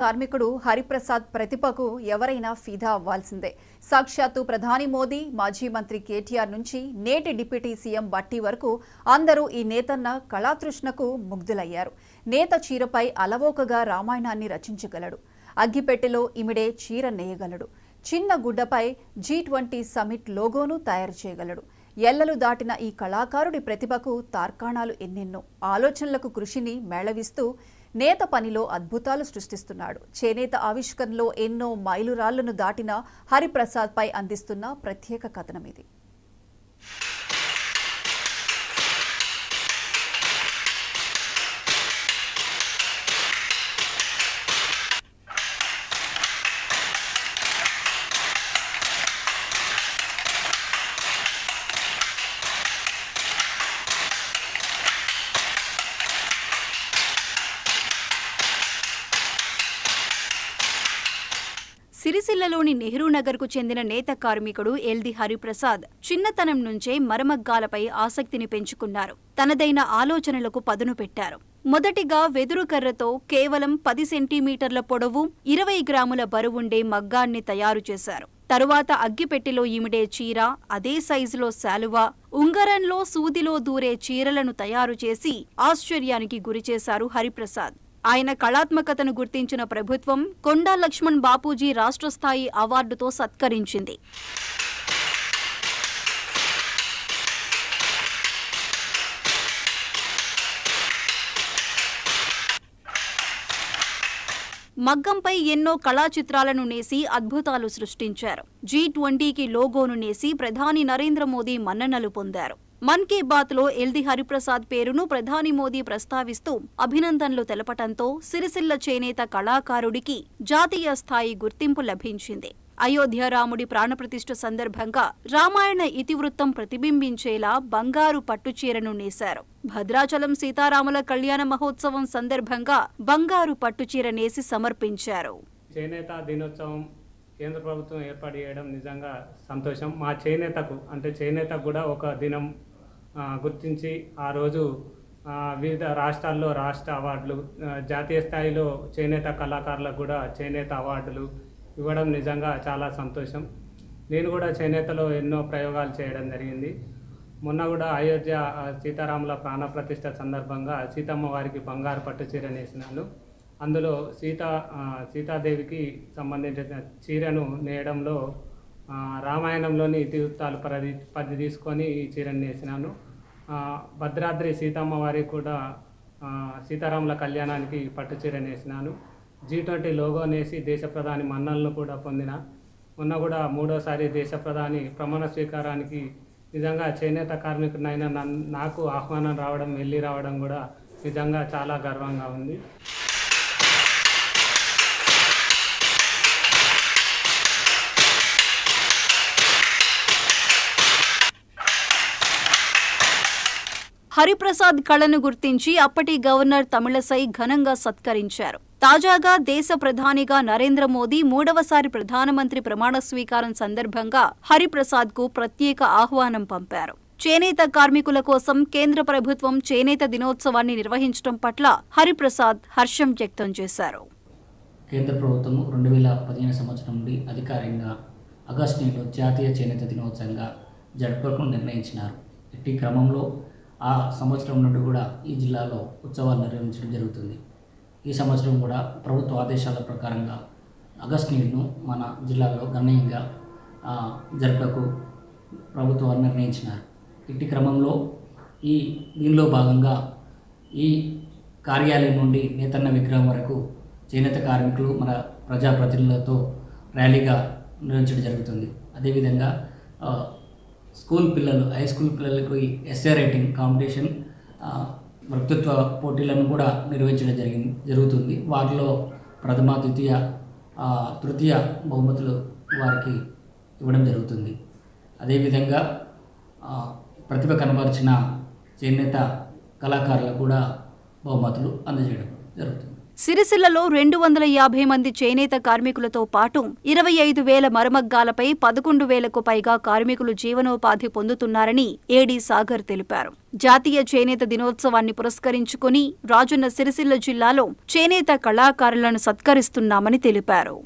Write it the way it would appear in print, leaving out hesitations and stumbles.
కార్మికుడు హరిప్రసాద్ ప్రతిభకు ఎవరైనా ఫిదా అవ్వాల్సిందే. సాక్షాత్తు ప్రధాని మోదీ, మాజీ మంత్రి కేటీఆర్ నుంచి నేటి డిప్యూటీ సీఎం బట్టి వరకు అందరూ ఈ నేతన్న కళాతృష్ణకు ముగ్ధులయ్యారు. నేత చీరపై అలవోకగా రామాయణాన్ని రచించగలడు. అగ్గిపెట్టెలో ఇమిడే చీర నేయగలడు. చిన్న గుడ్డపై G20 సమిట్ లోగోను తయారు చేయగలడు. ఎల్లలు దాటిన ఈ కళాకారుడి ప్రతిభకు తార్కాణాలు ఎన్నెన్నో. ఆలోచనలకు కృషిని మేళవిస్తూ నేత పనిలో అద్భుతాలు సృష్టిస్తున్నాడు. చేనేత ఆవిష్కరణలో ఎన్నో మైలురాళ్లను దాటిన హరిప్రసాద్ పై అందిస్తున్న ప్రత్యేక కథనం ఇది. సిరిసిల్లలోని నెహ్రూ నగర్కు చెందిన నేత కార్మికుడు ఎల్ది హరిప్రసాద్ చిన్నతనం నుంచే మరమగ్గాలపై ఆసక్తిని పెంచుకున్నారు. తనదైన ఆలోచనలకు పదును పెట్టారు. మొదటిగా వెదురు కర్రతో కేవలం 10 సెంటీమీటర్ల పొడవు, 20 గ్రాముల బరువుండే మగ్గాన్ని తయారు చేశారు. తరువాత అగ్గిపెట్టెలో ఇమిడే చీర, అదే సైజులో శాలువా, ఉంగరంలో సూదిలో దూరే చీరలను తయారు చేసి ఆశ్చర్యానికి గురిచేశారు హరిప్రసాద్. ఆయన కళాత్మకతను గుర్తించిన ప్రభుత్వం కొండా లక్ష్మణ్ బాపూజీ రాష్ట్ర స్థాయి అవార్డుతో సత్కరించింది. మగ్గంపై ఎన్నో కళాచిత్రాలను నేసి అద్భుతాలు సృష్టించారు. G20కి లోగోను నేసి ప్రధాని నరేంద్ర మోదీ మన్ననలు పొందారు. మన్ కీ బాత్లో ఎల్ది హరిప్రసాద్ పేరును ప్రధాని మోదీ ప్రస్తావిస్తూ అభినందనలు తెలపటంతో సిరిసిల్ల చేనేత కళాకారుడికి జాతీయ స్థాయి గుర్తింపు లభించింది. అయోధ్య రాముడి ప్రాణప్రతిష్ఠ సందర్భంగా రామాయణ ఇతివృత్తం ప్రతిబింబించేలా బంగారు పట్టుచీరను నేశారు. భద్రాచలం సీతారాముల కళ్యాణ మహోత్సవం సందర్భంగా బంగారు పట్టుచీర నేసి సమర్పించారు. చేనేత దినోత్సవం కేంద్ర ప్రభుత్వం ఏర్పాటు చేయడం నిజంగా సంతోషం. మా చేనేతకు కూడా ఒక దినం గుర్తించి ఆ రోజు వివిధ రాష్ట్రాల్లో రాష్ట్ర అవార్డులు, జాతీయ స్థాయిలో చేనేత కళాకారులకు కూడా చేనేత అవార్డులు ఇవ్వడం నిజంగా చాలా సంతోషం. నేను కూడా చేనేతలో ఎన్నో ప్రయోగాలు చేయడం జరిగింది. మొన్న కూడా అయోధ్య సీతారాముల ప్రాణప్రతిష్ఠ సందర్భంగా సీతమ్మ వారికి బంగారు పట్టు చీర నేసినాను. అందులో సీతాదేవికి సంబంధించిన చీరను నేయడంలో రామాయణంలోని ఇతివృత్తాలు పది తీసుకొని ఈ చీరను నేసినాను. భద్రాద్రి సీతమ్మ వారికి కూడా సీతారాముల కళ్యాణానికి పట్టు చీర నేసినాను. G20 లోగో నేసి దేశ ప్రధాని మన్ననలను కూడా పొందిన. మొన్న కూడా 3వసారి దేశ ప్రధాని ప్రమాణ స్వీకారానికి నిజంగా చేనేత కార్మికుడినైనా నాకు ఆహ్వానం రావడం, వెళ్ళి రావడం కూడా నిజంగా చాలా గర్వంగా ఉంది. హరిప్రసాద్ కళను గుర్తించి అప్పటి గవర్నర్ తమిళసై ఘనంగా సత్కరించారు. తాజాగా దేశ ప్రధానిగా నరేంద్ర మోదీ 3వసారి ప్రధానమంత్రి ప్రమాణ స్వీకారం సందర్భంగా హరిప్రసాద్కు ప్రత్యేక ఆహ్వానం పంపారు. చేనేత కార్మికుల కోసం కేంద్ర ప్రభుత్వం చేనేత దినోత్సవాన్ని నిర్వహించడం పట్ల హరిప్రసాద్ హర్షం వ్యక్తం చేశారు. కేంద్ర ప్రభుత్వం 2015 సంవత్సరం నుండి అధికారికంగా ఆగస్టు నెలలో జాతీయ చేనేత దినోత్సవంగా జరుపుకోవడం నిర్ణయించినారు. ఇట్టి క్రమంలో ఆ సంవత్సరం నుండి కూడా ఈ జిల్లాలో ఉత్సవాలు నిర్వహించడం జరుగుతుంది. ఈ సంవత్సరం కూడా ప్రభుత్వ ఆదేశాల ప్రకారంగా ఆగస్టు నెలను మన జిల్లాలో గణనీయంగా జరుపుటకు ప్రభుత్వాలు నిర్ణయించినారు. ఇట్టి క్రమంలో దీనిలో భాగంగా ఈ కార్యాలయం నుండి నేతన్న విగ్రహం వరకు చేనేత కార్మికులు మన ప్రజాప్రతినిధులతో ర్యాలీగా నిర్వహించడం జరుగుతుంది. అదేవిధంగా హై స్కూల్ పిల్లలకు ఎస్ఏ రైటింగ్ కాంపిటీషన్, వక్తృత్వ పోటీలను కూడా నిర్వహించడం జరుగుతుంది. వాటిలో ప్రథమ, ద్వితీయ, తృతీయ బహుమతులు వారికి ఇవ్వడం జరుగుతుంది. అదేవిధంగా ప్రతిభ కనబరిచిన చేనేత కళాకారులకు కూడా బహుమతులు అందజేయడం జరుగుతుంది. సిరిసిల్లలో 250 మంది చేనేత కార్మికులతో పాటు 25,000 మరమగ్గాలపై 11,000కు పైగా కార్మికులు జీవనోపాధి పొందుతున్నారని ఏడీ సాగర్ తెలిపారు. జాతీయ చేనేత దినోత్సవాన్ని పురస్కరించుకుని రాజన్న సిరిసిల్ల జిల్లాలో చేనేత కళాకారులను సత్కరిస్తున్నామని తెలిపారు.